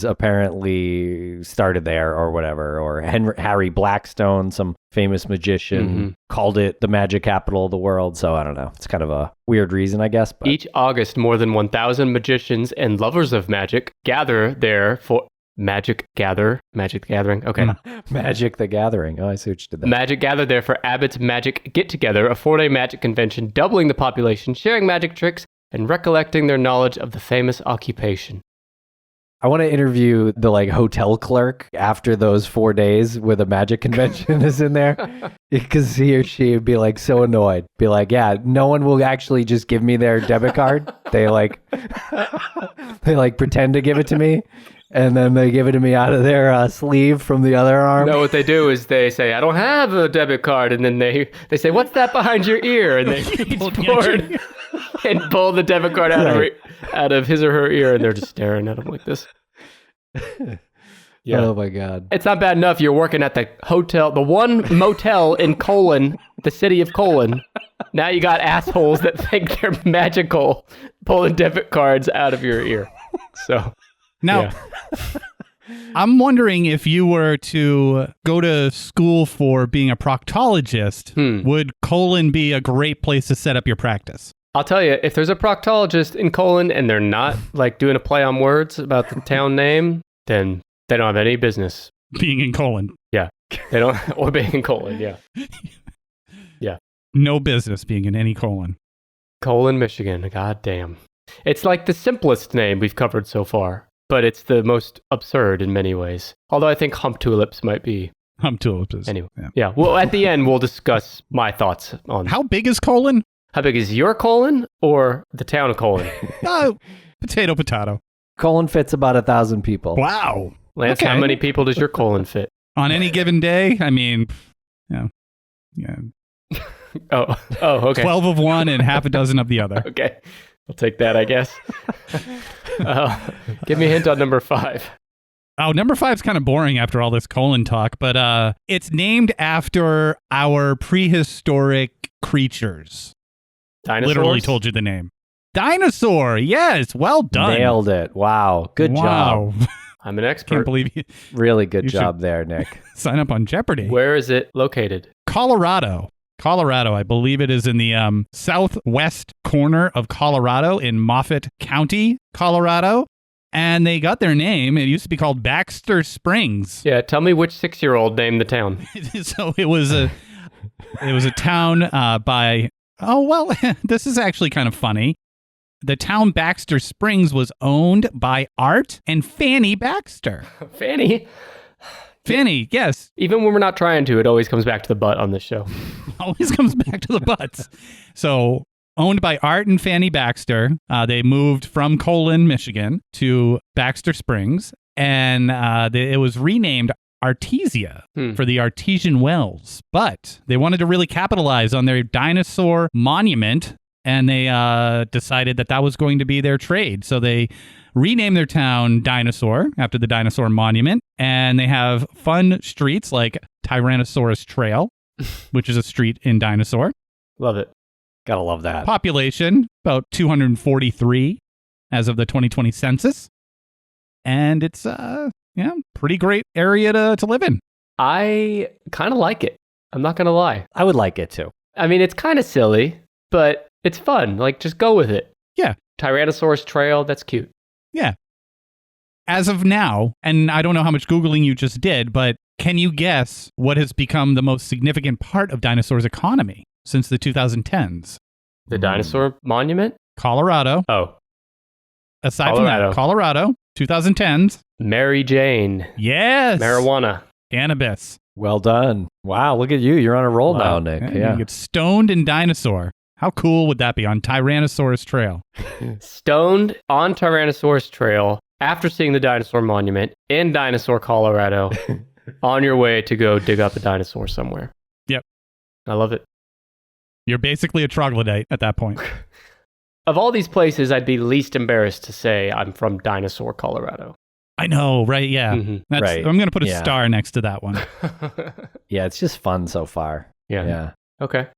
apparently started there or whatever, or Harry Blackstone, some famous magician, called it the magic capital of the world. So I don't know. It's kind of a weird reason, I guess. But Each August, more than 1,000 magicians and lovers of magic gather there for Magic the Gathering. Okay. Magic the Gathering. Oh, I see what you did there. Magic gathered there for Abbott's Magic Get Together, a 4-day magic convention, doubling the population, sharing magic tricks, and recollecting their knowledge of the famous occupation. I want to interview the hotel clerk after those 4 days where the magic convention is in there, because he or she would be so annoyed. Be like, yeah, no one will actually just give me their debit card. They they pretend to give it to me, and then they give it to me out of their sleeve from the other arm. No, what they do is they say, I don't have a debit card. And then they say, what's that behind your ear? And they reach forward and pull the debit card out of his or her ear. And they're just staring at him like this. Yeah. Oh my God. It's not bad enough you're working at the hotel, the one motel in Colon, the city of Colon. Now you got assholes that think they're magical pulling debit cards out of your ear. So... Now, yeah. I'm wondering if you were to go to school for being a proctologist, would Colon be a great place to set up your practice? I'll tell you, if there's a proctologist in Colon and they're not doing a play on words about the town name, then they don't have any business Being in Colon. Yeah, they don't, or being in Colon. Yeah, yeah. No business being in any colon. Colon, Michigan. God damn. It's the simplest name we've covered so far. But it's the most absurd in many ways. Although I think hump tulips might be. Hump tulips. Anyway. Yeah. Well, at the end, we'll discuss my thoughts on. How big is Colon? How big is your colon or the town of Colon? Potato. Colon fits about 1,000 people. Wow. Lance, how many people does your colon fit? On any given day? I mean, yeah. Oh, okay. 12 of one and half a dozen of the other. Okay. I'll take that, I guess. Give me a hint on number 5. Oh, number 5's kind of boring after all this colon talk, but it's named after our prehistoric creatures. Dinosaurs? Literally told you the name. Dinosaur. Yes. Well done. Nailed it. Wow. Good job. I'm an expert. Can't believe you. Really good You job there, Nick. Sign up on Jeopardy. Where is it located? Colorado. I believe it is in the southwest corner of Colorado in Moffat County, Colorado. And they got their name. It used to be called Baxter Springs. Yeah, tell me which 6-year-old named the town. So it was a town by. Oh well, this is actually kind of funny. The town Baxter Springs was owned by Art and Fanny Baxter. Fanny? Fanny, yes. Even when we're not trying to, it always comes back to the butt on this show. Always comes back to the butts. So, owned by Art and Fanny Baxter, they moved from Colon, Michigan to Baxter Springs, and it was renamed Artesia for the artesian wells. But they wanted to really capitalize on their dinosaur monument, and they decided that was going to be their trade. So they renamed their town Dinosaur after the dinosaur monument, and they have fun streets like Tyrannosaurus Trail, which is a street in Dinosaur. Love it. Gotta love that. Population, about 243 as of the 2020 census. And it's pretty great area to live in. I kind of like it. I'm not going to lie. I would like it too. I mean, it's kind of silly, but it's fun. Like, just go with it. Yeah. Tyrannosaurus Trail, that's cute. Yeah. As of now, and I don't know how much Googling you just did, but can you guess what has become the most significant part of dinosaurs' economy since the 2010s? The dinosaur monument? Colorado. Oh. Aside from that, Colorado, 2010s. Mary Jane. Yes. Marijuana. Cannabis. Well done. Wow, look at you. You're on a roll now, Nick. Yeah. You get stoned in Dinosaur. How cool would that be on Tyrannosaurus Trail? Stoned on Tyrannosaurus Trail after seeing the dinosaur monument in Dinosaur, Colorado, on your way to go dig up a dinosaur somewhere. Yep. I love it. You're basically a troglodyte at that point. Of all these places, I'd be least embarrassed to say I'm from Dinosaur, Colorado. I know, right? Yeah. Mm-hmm. Right. I'm going to put a star next to that one. Yeah, it's just fun so far. Yeah. Okay.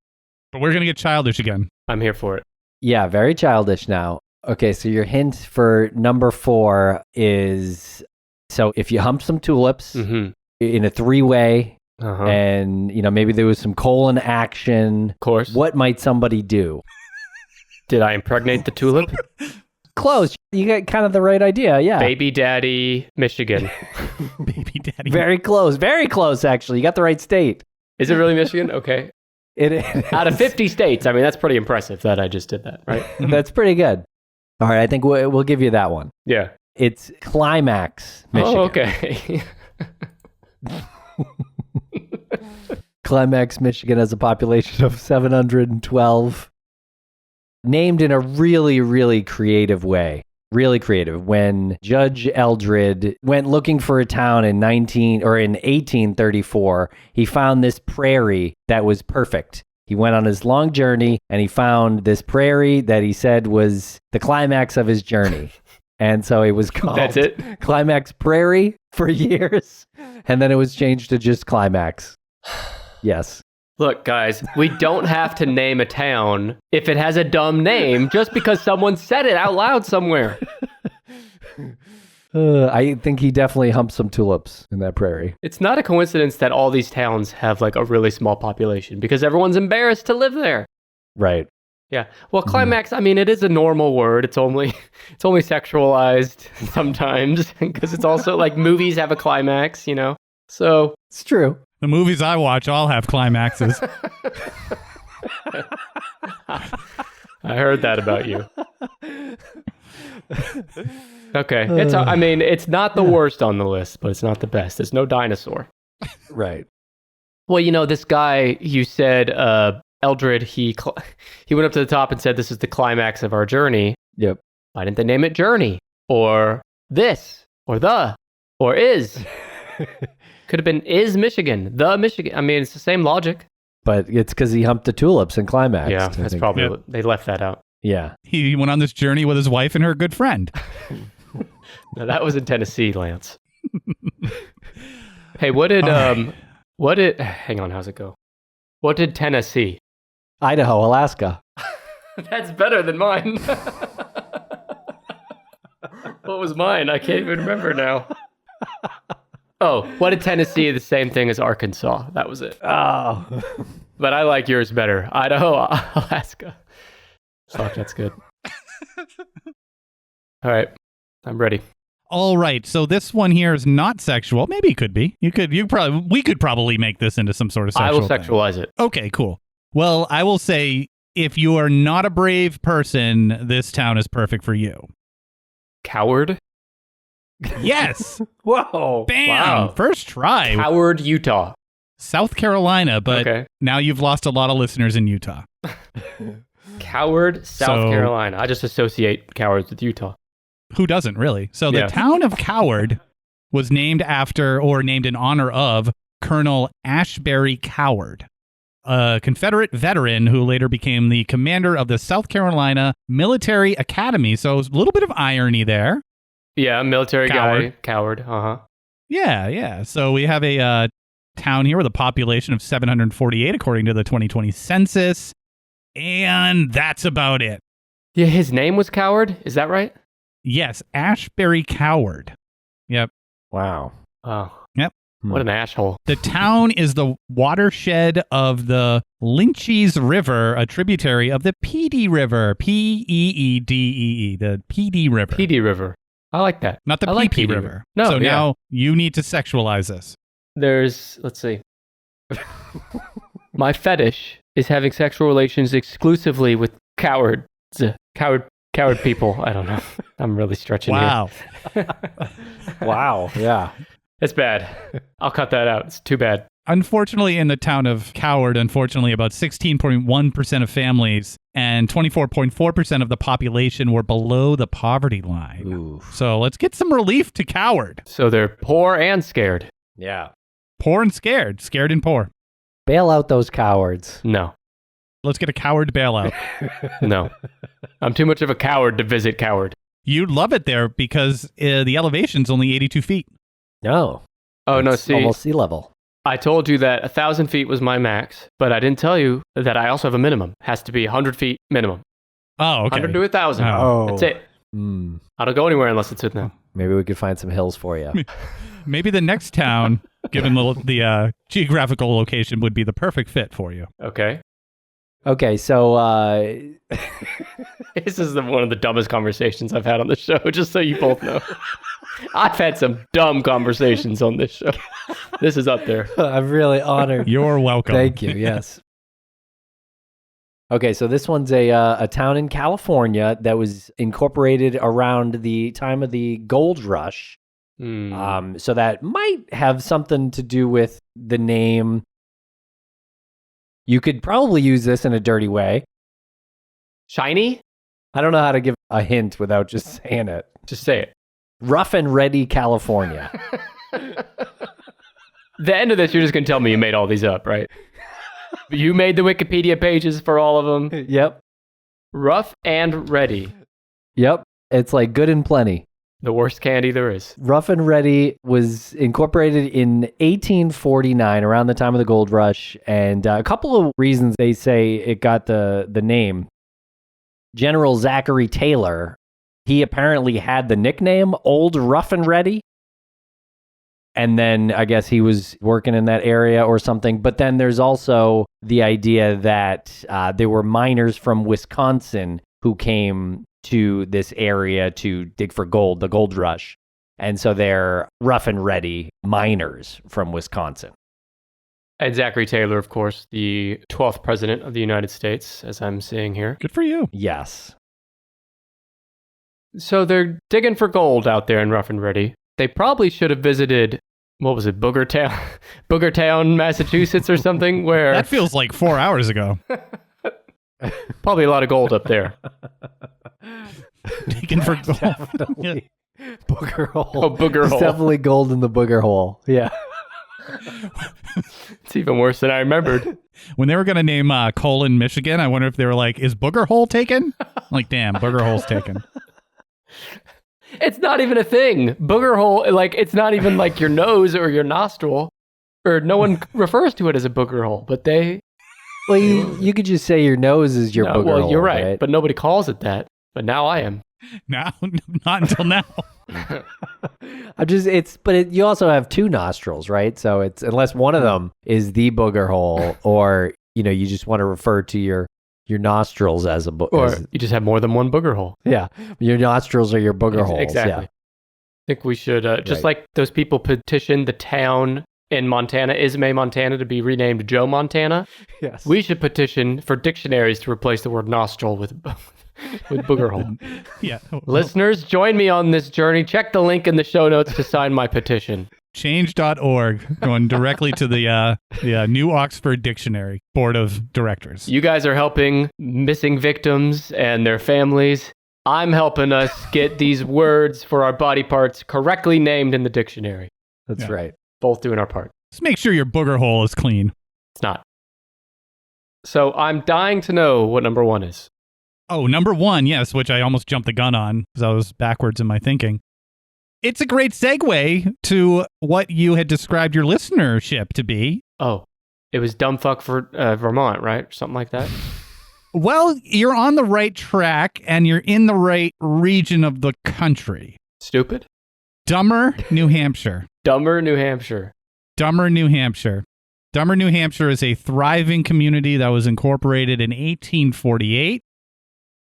But we're going to get childish again. I'm here for it. Yeah, very childish now. Okay, so your hint for number 4 is, so if you hump some tulips in a 3-way, and maybe there was some colon action, of course, what might somebody do? Did I impregnate the tulip? Close. You got kind of the right idea, yeah. Baby Daddy, Michigan. Baby Daddy. Very close, actually. You got the right state. Is it really Michigan? Okay. It is. Out of 50 states, I mean, that's pretty impressive that I just did that, right? That's pretty good. All right, I think we'll give you that one. Yeah. It's Climax, Michigan. Oh, okay. Climax, Michigan has a population of 712. Named in a really, really creative way. Really creative. When Judge Eldred went looking for a town in 1834, he found this prairie that was perfect. He went on his long journey and he found this prairie that he said was the climax of his journey. And so it was called That's it? Climax Prairie for years. And then it was changed to just Climax. Yes. Look, guys, we don't have to name a town if it has a dumb name just because someone said it out loud somewhere. I think he definitely humped some tulips in that prairie. It's not a coincidence that all these towns have like a really small population because everyone's embarrassed to live there. Right. Yeah. Well, climax, I mean, it is a normal word. It's only sexualized sometimes because it's also like movies have a climax, So it's true. The movies I watch all have climaxes. I heard that about you. Okay. It's not the worst on the list, but it's not the best. There's no dinosaur. Right. Well, this guy, you said, Eldred, he went up to the top and said, this is the climax of our journey. Yep. Why didn't they name it Journey? Or this? Or the? Or is? Could have been is Michigan. The Michigan. I mean, it's the same logic. But it's because he humped the tulips in Climax. Yeah, that's probably, they left that out. Yeah. He went on this journey with his wife and her good friend. No, that was in Tennessee, Lance. Hey, hang on, how's it go? What did Tennessee? Idaho, Alaska. That's better than mine. What was mine? I can't even remember now. Oh, what did Tennessee? The same thing as Arkansas. That was it. Oh. But I like yours better. Idaho, Alaska. Fuck, that's good. All right, I'm ready. All right, so this one here is not sexual. Maybe it could be. We could probably make this into some sort of sexual I will thing. sexualize it. Okay, cool. Well, I will say, if you are not a brave person, this town is perfect for you. Coward? Yes. Whoa. Bam. Wow. First try. Coward, Utah. South Carolina, but Okay. now you've lost a lot of listeners in Utah. Coward, South So- Carolina. I just associate cowards with Utah. Who doesn't, really? So the Yeah. town of Coward was named after or named in honor of Colonel Ashbury Coward, a Confederate veteran who later became the commander of the South Carolina Military Academy. So a little bit of irony there. Yeah, military Coward. guy. Coward. Uh-huh. Yeah. So we have a town here with a population of 748 according to the 2020 census. And that's about it. Yeah, his name was Coward? Is that right? Yes, Ashbury Coward. Yep. Wow. Oh. Yep. What an asshole. The town is the watershed of the Lynchies River, a tributary of the Peedee River. P-E-E-D-E-E, the Peedee River. PD River. I like that. Not the I like Pee-Pee Peedee River. No, So yeah. now you need to sexualize this. Let's see. My fetish is having sexual relations exclusively with cowards. Coward people. I don't know. I'm really stretching Wow. here. Wow. Yeah. It's bad. I'll cut that out. It's too bad. Unfortunately, in the town of Coward, about 16.1% of families and 24.4% of the population were below the poverty line. Ooh. So let's get some relief to Coward. So they're poor and scared. Yeah. Poor and scared. Scared and poor. Bail out those cowards. No. Let's get a Coward bailout. No. I'm too much of a coward to visit Coward. You'd love it there because the elevation's only 82 feet. No. Oh, no, It's see. almost sea level. I told you that 1,000 feet was my max, but I didn't tell you that I also have a minimum. Has to be 100 feet minimum. Oh, okay. 100 to 1,000. Oh. That's it. I don't go anywhere unless it's with them. Maybe we could find some hills for you. Maybe the next town, given the geographical location, would be the perfect fit for you. Okay. Okay, so This is one of the dumbest conversations I've had on the show, just so you both know. I've had some dumb conversations on this show. This is up there. I'm really honored. You're welcome. Thank you. Yes. Okay, so this one's a town in California that was incorporated around the time of the gold rush. So that might have something to do with the name. You could probably use this in a dirty way. Shiny? I don't know how to give a hint without just saying it. Just say it. Rough and Ready, California. The end of this, you're just going to tell me you made all these up, right? You made the Wikipedia pages for all of them. Yep. Rough and Ready. Yep. It's like good and plenty. The worst candy there is. Rough and Ready was incorporated in 1849, around the time of the gold rush. And a couple of reasons they say it got the name. General Zachary Taylor, he apparently had the nickname Old Rough and Ready. And then I guess he was working in that area or something. But then there's also the idea that there were miners from Wisconsin who came to this area to dig for gold, the gold rush. And so they're rough and ready miners from Wisconsin. And Zachary Taylor, of course, the 12th president of the United States, as I'm seeing here. Good for you. Yes. So they're digging for gold out there in Rough and Ready. They probably should have visited, what was it, Boogertown, Massachusetts or something, where... That feels like 4 hours ago. Probably a lot of gold up there. Digging for gold. Definitely. Booger hole. Oh, booger There's hole. definitely gold in the booger hole. Yeah. It's even worse than I remembered. When they were going to name Colon, Michigan, I wonder if they were like, is Booger Hole taken? Like, damn, Booger Hole's taken. It's not even a thing. Booger hole, like, it's not even like your nose or your nostril. Or no one refers to it as a booger hole, but they... Well, you could just say your nose is your booger hole. Well, you're right, but nobody calls it that. But now I am. No, not until now. You also have two nostrils, right? So it's, unless one of them is the booger hole, or, you just want to refer to your nostrils as a booger. Or you just have more than one booger hole. Yeah. Your nostrils are your booger holes. Exactly. Yeah. I think we should, just like those people petitioned the town in Montana, Ismay, Montana, to be renamed Joe Montana. Yes. We should petition for dictionaries to replace the word nostril with booger hole. Yeah. Listeners, join me on this journey. Check the link in the show notes to sign my petition. Change.org, going directly to the New Oxford Dictionary Board of Directors. You guys are helping missing victims and their families. I'm helping us get these words for our body parts correctly named in the dictionary. That's right. Both doing our part. Just make sure your booger hole is clean. It's not. So I'm dying to know what number one is. Oh, number one, yes, which I almost jumped the gun on because I was backwards in my thinking. It's a great segue to what you had described your listenership to be. Oh, it was dumb fuck for Vermont, right? Something like that. Well, you're on the right track and you're in the right region of the country. Stupid? Dummer, New Hampshire. Dumber, New Hampshire. Dummer, New Hampshire. Dummer, New Hampshire is a thriving community that was incorporated in 1848.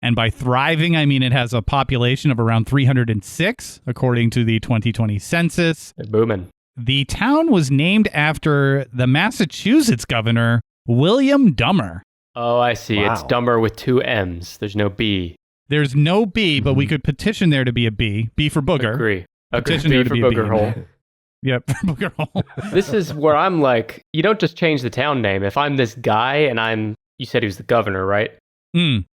And by thriving, I mean it has a population of around 306, according to the 2020 census. They're booming. The town was named after the Massachusetts governor, William Dummer. Oh, I see. Wow. It's Dumber with two M's. There's no B. There's no B, but we could petition there to be a B. B for booger. Agree. Petition B there to for be a booger B. hole. Yep, booger hole. This is where I'm like, you don't just change the town name. If I'm this guy and you said he was the governor, right?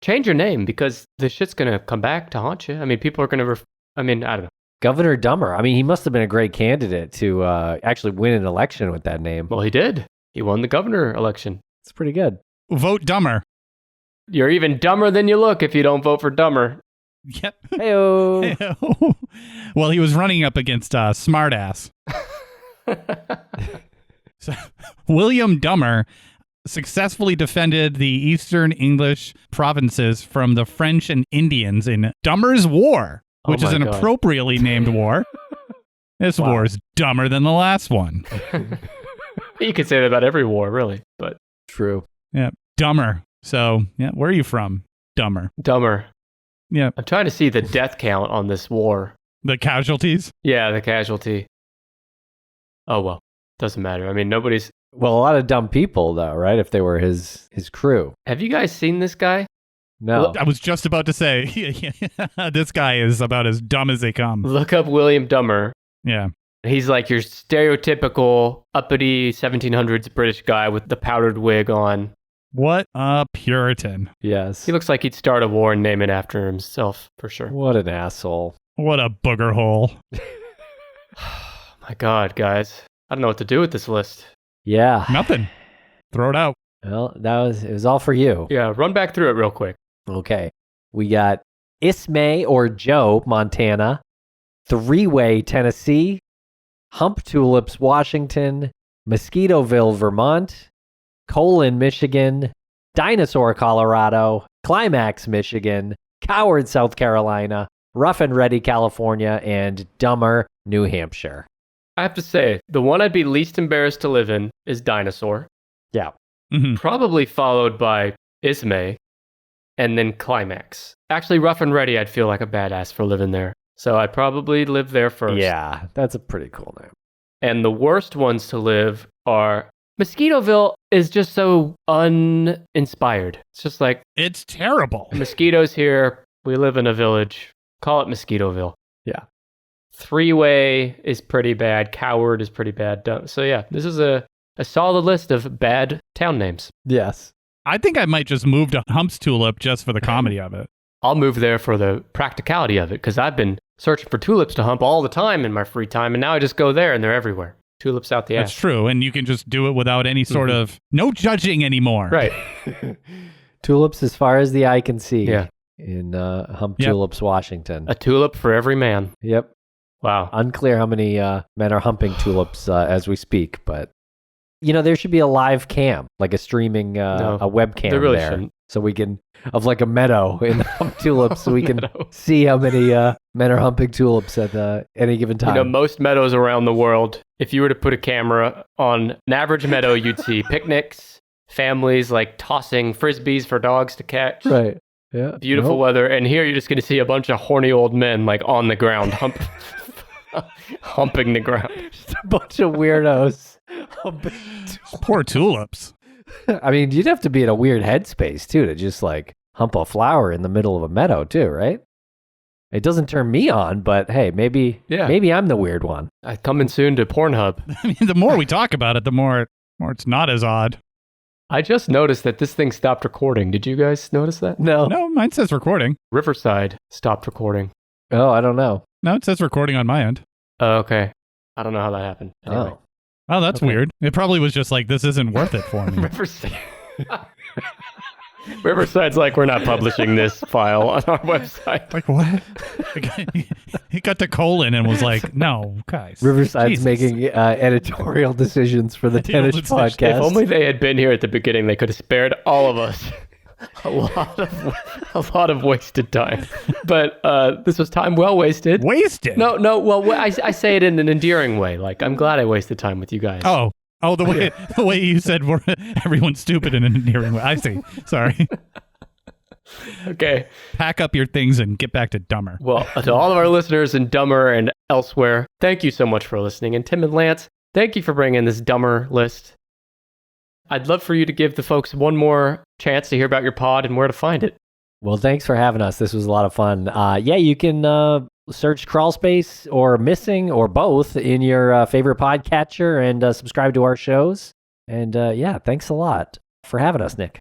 Change your name because the shit's going to come back to haunt you. I mean, people are going to, I don't know. Governor Dummer. I mean, he must have been a great candidate to actually win an election with that name. Well, he did. He won the governor election. It's pretty good. Vote Dummer. You're even dumber than you look if you don't vote for Dummer. Yep. Hey-o. Hey-o. Well, he was running up against Smartass. So, William Dummer successfully defended the Eastern English provinces from the French and Indians in Dummer's War, which is an appropriately named war. This war is dumber than the last one. You could say that about every war, really, but true. Yeah, Dummer. So, yeah, where are you from? Dummer. Dumber. Yeah. I'm trying to see the death count on this war. The casualties? Yeah, the casualty. Oh, well, doesn't matter. I mean, nobody's... Well, a lot of dumb people, though, right? If they were his crew. Have you guys seen this guy? No. I was just about to say, this guy is about as dumb as they come. Look up William Dummer. Yeah. He's like your stereotypical uppity 1700s British guy with the powdered wig on. What a Puritan. Yes. He looks like he'd start a war and name it after himself, for sure. What an asshole. What a booger hole. My God, guys. I don't know what to do with this list. Yeah. Nothing. Throw it out. Well, it was all for you. Yeah, run back through it real quick. Okay. We got Ismay or Joe, Montana. Three-Way, Tennessee. Hump Tulips, Washington. Mosquitoville, Vermont. Colon, Michigan. Dinosaur, Colorado. Climax, Michigan. Coward, South Carolina. Rough and Ready, California. And Dummer, New Hampshire. I have to say, the one I'd be least embarrassed to live in is Dinosaur. Yeah. Mm-hmm. Probably followed by Ismay, and then Climax. Actually, Rough and Ready, I'd feel like a badass for living there. So I'd probably live there first. Yeah, that's a pretty cool name. And the worst ones to live are... Mosquitoville is just so uninspired. It's just like... It's terrible. Mosquitoes here. We live in a village. Call it Mosquitoville. Yeah. Three-Way is pretty bad. Coward is pretty bad. So yeah, this is a solid list of bad town names. Yes. I think I might just move to Humps Tulip just for the comedy of it. I'll move there for the practicality of it because I've been searching for tulips to hump all the time in my free time, and now I just go there and they're everywhere. Tulips out the That's ass. true. And you can just do it without any sort of no judging anymore. Right. Tulips as far as the eye can see. Yeah. In Hump Yep. Tulips, Washington. A tulip for every man. Yep. Wow. Unclear how many men are humping tulips as we speak, but there should be a live cam, like a streaming a webcam there really there, shouldn't. so we can of like a meadow in Hump Tulips, so we can Meadow. see how many men are humping tulips at any given time. Most meadows around the world, if you were to put a camera on an average meadow, you'd see picnics, families like tossing frisbees for dogs to catch. Right. Yeah. Beautiful Nope. weather, and here you're just going to see a bunch of horny old men like on the ground, humping the ground. Just a bunch of weirdos. humping Poor tulips. I mean, you'd have to be in a weird headspace too to just like hump a flower in the middle of a meadow too, right? It doesn't turn me on, but hey, maybe I'm the weird one. Coming soon to Pornhub. I mean, the more we talk about it, the more it's not as odd. I just noticed that this thing stopped recording. Did you guys notice that? No. No, mine says recording. Riverside stopped recording. Oh, I don't know. No, it says recording on my end. Oh, okay. I don't know how that happened. Anyway. Oh, that's Okay. weird. It probably was just like, this isn't worth it for me. Riverside's like, we're not publishing this file on our website. Like, what? He got to colon and was like, no, guys. Riverside's Jesus. making editorial decisions for the Editorial Tennis decisions. podcast. If only they had been here at the beginning, they could have spared all of us a lot of wasted time. But this was time well wasted. Wasted? No. Well, I say it in an endearing way. Like, I'm glad I wasted time with you guys. Oh, the way you said everyone's stupid in an endearing way. I see. Sorry. Okay. Pack up your things and get back to dumber. Well, to all of our listeners in Dumber and elsewhere, thank you so much for listening. And Tim and Lance, thank you for bringing this Dumber list. I'd love for you to give the folks one more chance to hear about your pod and where to find it. Well, thanks for having us. This was a lot of fun. You can search Crawlspace or Missing or both in your favorite podcatcher and subscribe to our shows. And thanks a lot for having us, Nick.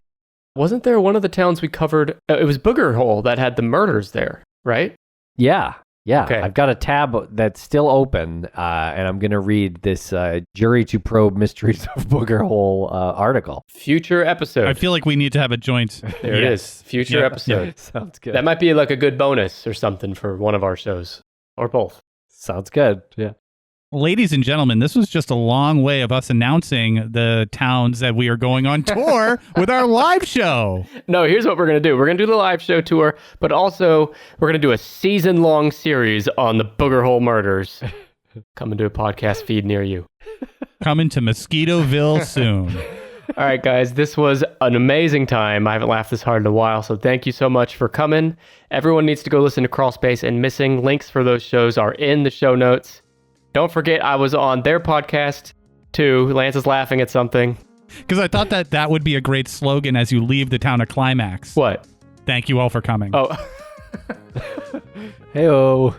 Wasn't there one of the towns we covered? It was Booger Hole that had the murders there, right? Yeah. Okay. I've got a tab that's still open, and I'm going to read this Jury to Probe Mysteries of Booger Hole article. Future episode. I feel like we need to have a joint. There it is. Future Yeah. episode. Sounds good. That might be like a good bonus or something for one of our shows. Or both. Sounds good. Yeah. Ladies and gentlemen, this was just a long way of us announcing the towns that we are going on tour with our live show. No, here's what we're going to do. We're going to do the live show tour, but also we're going to do a season-long series on the Booger Hole murders. Coming to a podcast feed near you. Coming to Mosquitoville soon. All right, guys, this was an amazing time. I haven't laughed this hard in a while, so thank you so much for coming. Everyone needs to go listen to Crawlspace and Missing. Links for those shows are in the show notes. Don't forget, I was on their podcast, too. Lance is laughing at something. Because I thought that would be a great slogan as you leave the town of Climax. What? Thank you all for coming. Oh, Hey-oh.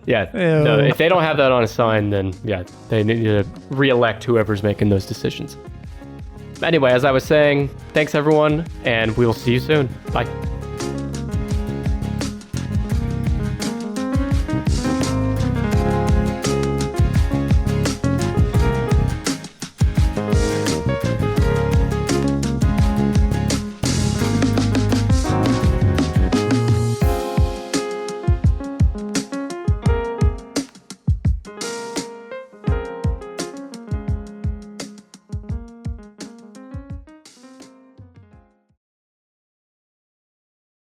yeah. Ew. No, if they don't have that on a sign, then, yeah, they need to re-elect whoever's making those decisions. Anyway, as I was saying, thanks, everyone, and we will see you soon. Bye.